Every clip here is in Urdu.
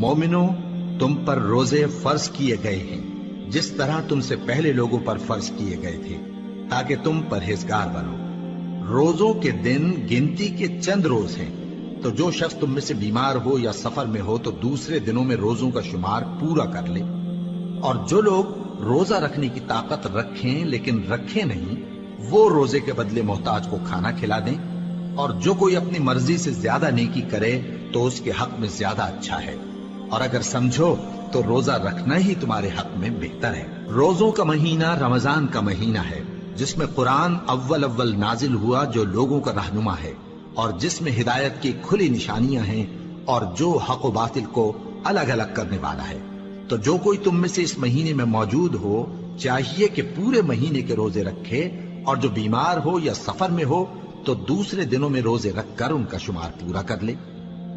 مومنو، تم پر روزے فرض کیے گئے ہیں جس طرح تم سے پہلے لوگوں پر فرض کیے گئے تھے، تاکہ تم پرہیزگار بنو۔ روزوں کے دن گنتی کے چند روز ہیں، تو جو شخص تم میں سے بیمار ہو یا سفر میں ہو تو دوسرے دنوں میں روزوں کا شمار پورا کر لے۔ اور جو لوگ روزہ رکھنے کی طاقت رکھیں لیکن رکھیں نہیں، وہ روزے کے بدلے محتاج کو کھانا کھلا دیں۔ اور جو کوئی اپنی مرضی سے زیادہ نیکی کرے تو اس کے حق میں زیادہ اچھا ہے، اور اگر سمجھو تو روزہ رکھنا ہی تمہارے حق میں بہتر ہے۔ روزوں کا مہینہ رمضان کا مہینہ ہے، جس میں قرآن اول نازل ہوا، جو لوگوں کا رہنما ہے، اور جس میں ہدایت کی کھلی نشانیاں ہیں، اور جو حق و باطل کو الگ الگ کرنے والا ہے۔ تو جو کوئی تم میں سے اس مہینے میں موجود ہو، چاہیے کہ پورے مہینے کے روزے رکھے، اور جو بیمار ہو یا سفر میں ہو تو دوسرے دنوں میں روزے رکھ کر ان کا شمار پورا کر لے۔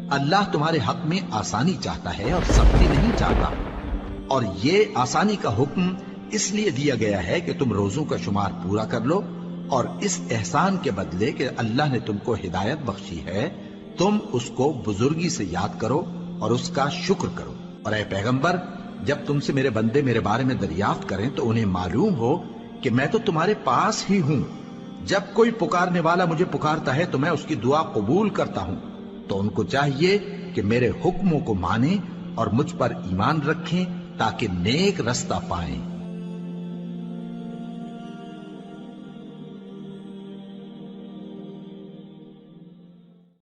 اللہ تمہارے حق میں آسانی چاہتا ہے اور سختی نہیں چاہتا، اور یہ آسانی کا حکم اس لیے دیا گیا ہے کہ تم روزوں کا شمار پورا کر لو، اور اس احسان کے بدلے کہ اللہ نے تم کو ہدایت بخشی ہے، تم اس کو بزرگی سے یاد کرو اور اس کا شکر کرو۔ اور اے پیغمبر، جب تم سے میرے بندے میرے بارے میں دریافت کریں تو انہیں معلوم ہو کہ میں تو تمہارے پاس ہی ہوں۔ جب کوئی پکارنے والا مجھے پکارتا ہے تو میں اس کی دعا قبول کرتا ہوں۔ تو ان کو چاہیے کہ میرے حکموں کو مانیں اور مجھ پر ایمان رکھیں تاکہ نیک رستہ پائیں۔